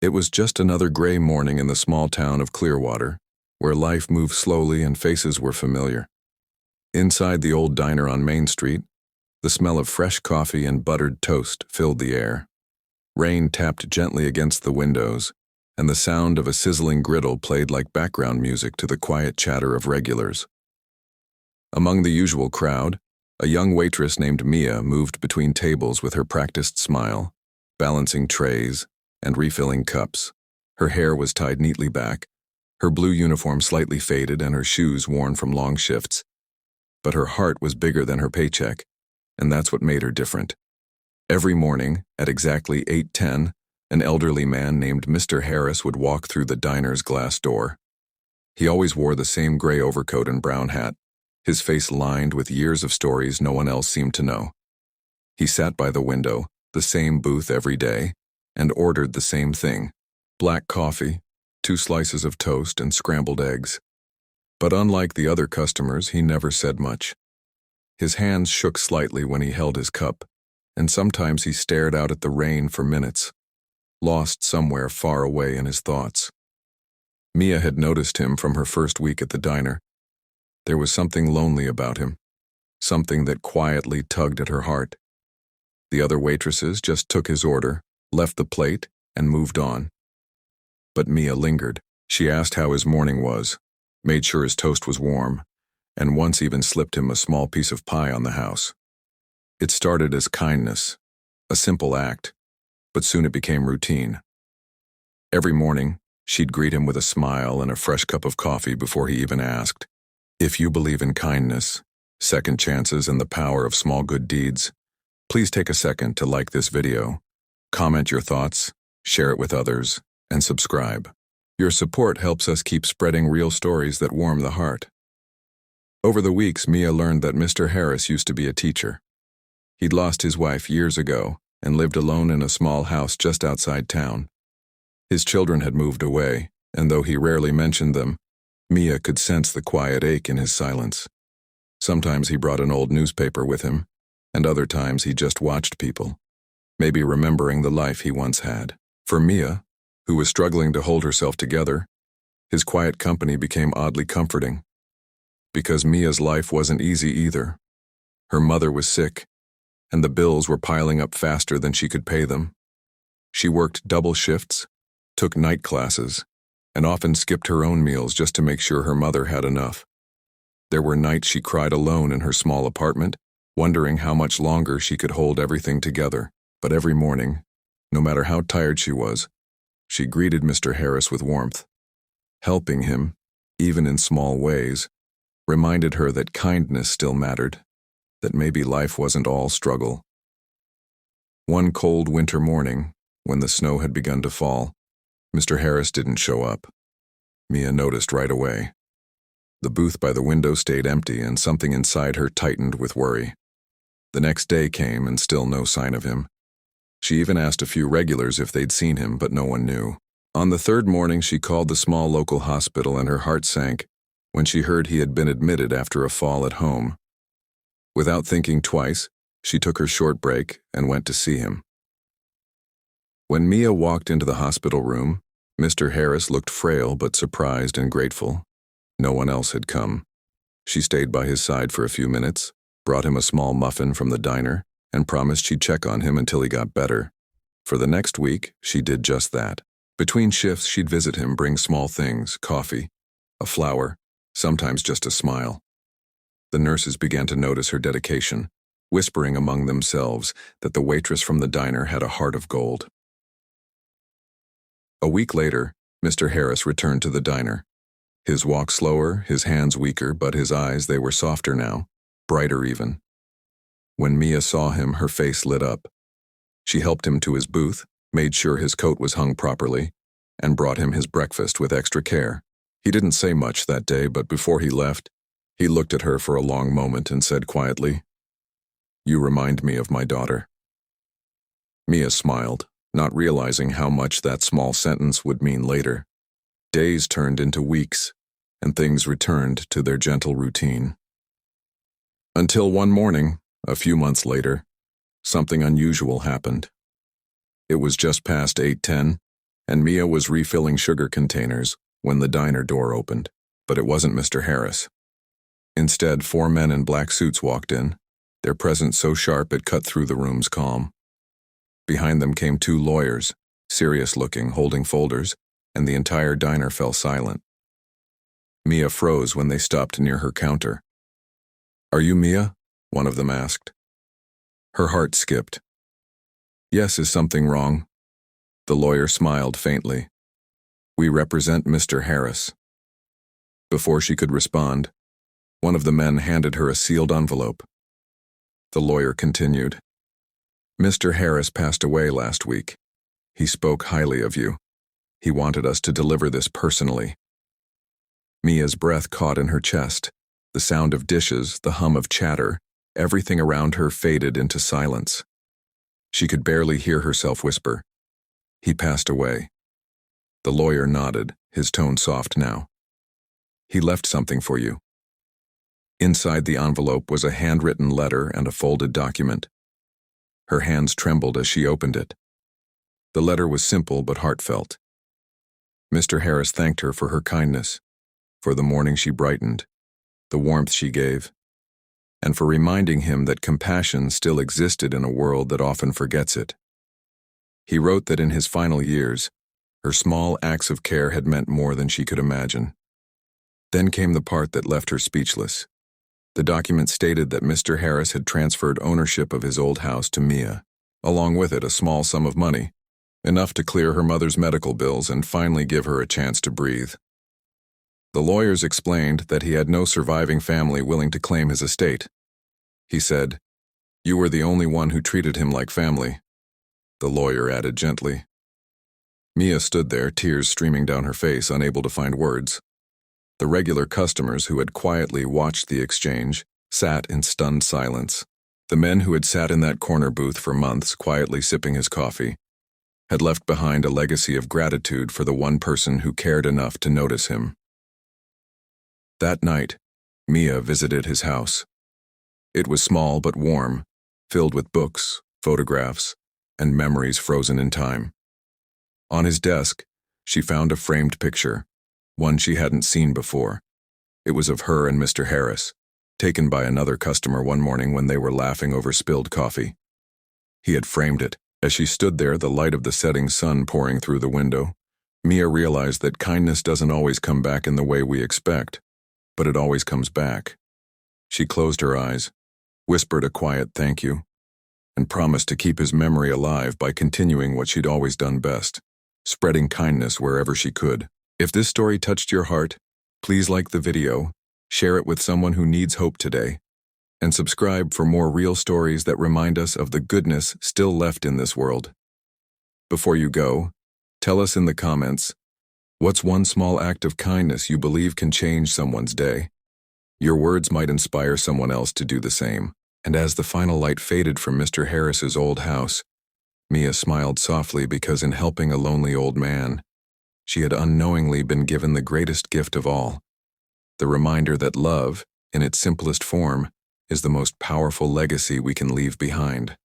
It was just another gray morning in the small town of Clearwater, where life moved slowly and faces were familiar. Inside the old diner on Main Street, the smell of fresh coffee and buttered toast filled the air. Rain tapped gently against the windows, and the sound of a sizzling griddle played like background music to the quiet chatter of regulars. Among the usual crowd, a young waitress named Mia moved between tables with her practiced smile, balancing trays and refilling cups. Her hair was tied neatly back, her blue uniform slightly faded and her shoes worn from long shifts. But her heart was bigger than her paycheck, and that's what made her different. Every morning, at exactly 8:10, an elderly man named Mr. Harris would walk through the diner's glass door. He always wore the same gray overcoat and brown hat, his face lined with years of stories no one else seemed to know. He sat by the window, the same booth every day, and ordered the same thing: black coffee, 2 slices of toast, and scrambled eggs. But unlike the other customers, he never said much. His hands shook slightly when he held his cup, and sometimes he stared out at the rain for minutes, lost somewhere far away in his thoughts. Mia had noticed him from her first week at the diner. There was something lonely about him, something that quietly tugged at her heart. The other waitresses just took his order, left the plate, and moved on. But Mia lingered. She asked how his morning was, made sure his toast was warm, and once even slipped him a small piece of pie on the house. It started as kindness, a simple act, but soon it became routine. Every morning, she'd greet him with a smile and a fresh cup of coffee before he even asked. If you believe in kindness, second chances, and the power of small good deeds, please take a second to like this video, comment your thoughts, share it with others, and subscribe. Your support helps us keep spreading real stories that warm the heart. Over the weeks, Mia learned that Mr. Harris used to be a teacher. He'd lost his wife years ago and lived alone in a small house just outside town. His children had moved away, and though he rarely mentioned them, Mia could sense the quiet ache in his silence. Sometimes he brought an old newspaper with him, and other times he just watched people, maybe remembering the life he once had. For Mia, who was struggling to hold herself together, his quiet company became oddly comforting. Because Mia's life wasn't easy either. Her mother was sick, and the bills were piling up faster than she could pay them. She worked double shifts, took night classes, and often skipped her own meals just to make sure her mother had enough. There were nights she cried alone in her small apartment, wondering how much longer she could hold everything together. But every morning, no matter how tired she was, she greeted Mr. Harris with warmth. Helping him, even in small ways, reminded her that kindness still mattered, that maybe life wasn't all struggle. One cold winter morning, when the snow had begun to fall, Mr. Harris didn't show up. Mia noticed right away. The booth by the window stayed empty, and something inside her tightened with worry. The next day came, and still no sign of him. She even asked a few regulars if they'd seen him, but no one knew. On the third morning, she called the small local hospital, and her heart sank when she heard he had been admitted after a fall at home. Without thinking twice, she took her short break and went to see him. When Mia walked into the hospital room, Mr. Harris looked frail but surprised and grateful. No one else had come. She stayed by his side for a few minutes, brought him a small muffin from the diner, and promised she'd check on him until he got better. For the next week, she did just that. Between shifts, she'd visit him, bring small things, coffee, a flower, sometimes just a smile. The nurses began to notice her dedication, whispering among themselves that the waitress from the diner had a heart of gold. A week later, Mr. Harris returned to the diner. His walk slower, his hands weaker, but his eyes, they were softer now, brighter even. When Mia saw him, her face lit up. She helped him to his booth, made sure his coat was hung properly, and brought him his breakfast with extra care. He didn't say much that day, but before he left, he looked at her for a long moment and said quietly, "You remind me of my daughter." Mia smiled, not realizing how much that small sentence would mean later. Days turned into weeks, and things returned to their gentle routine. Until one morning, a few months later, something unusual happened. It was just past 8:10, and Mia was refilling sugar containers when the diner door opened. But it wasn't Mr. Harris. Instead, 4 men in black suits walked in, their presence so sharp it cut through the room's calm. Behind them came 2 lawyers, serious-looking, holding folders, and the entire diner fell silent. Mia froze when they stopped near her counter. "Are you Mia?" one of them asked. Her heart skipped. "Yes, is something wrong?" The lawyer smiled faintly. "We represent Mr. Harris." Before she could respond, one of the men handed her a sealed envelope. The lawyer continued. "Mr. Harris passed away last week. He spoke highly of you. He wanted us to deliver this personally." Mia's breath caught in her chest. The sound of dishes, the hum of chatter, everything around her faded into silence. She could barely hear herself whisper, "He passed away." The lawyer nodded, his tone soft now. "He left something for you." Inside the envelope was a handwritten letter and a folded document. Her hands trembled as she opened it. The letter was simple but heartfelt. Mr. Harris thanked her for her kindness, for the morning she brightened, the warmth she gave, and for reminding him that compassion still existed in a world that often forgets it. He wrote that in his final years, her small acts of care had meant more than she could imagine. Then came the part that left her speechless. The document stated that Mr. Harris had transferred ownership of his old house to Mia, along with it a small sum of money, enough to clear her mother's medical bills and finally give her a chance to breathe. The lawyers explained that he had no surviving family willing to claim his estate. He said, "You were the only one who treated him like family," the lawyer added gently. Mia stood there, tears streaming down her face, unable to find words. The regular customers who had quietly watched the exchange sat in stunned silence. The men who had sat in that corner booth for months, quietly sipping his coffee, had left behind a legacy of gratitude for the one person who cared enough to notice him. That night, Mia visited his house. It was small but warm, filled with books, photographs, and memories frozen in time. On his desk, she found a framed picture, one she hadn't seen before. It was of her and Mr. Harris, taken by another customer one morning when they were laughing over spilled coffee. He had framed it. As she stood there, the light of the setting sun pouring through the window, Mia realized that kindness doesn't always come back in the way we expect, but it always comes back. She closed her eyes, whispered a quiet thank you, and promised to keep his memory alive by continuing what she'd always done best, spreading kindness wherever she could. If this story touched your heart, please like the video, share it with someone who needs hope today, and subscribe for more real stories that remind us of the goodness still left in this world. Before you go, tell us in the comments, what's one small act of kindness you believe can change someone's day? Your words might inspire someone else to do the same. And as the final light faded from Mr. Harris's old house, Mia smiled softly because in helping a lonely old man, she had unknowingly been given the greatest gift of all, the reminder that love, in its simplest form, is the most powerful legacy we can leave behind.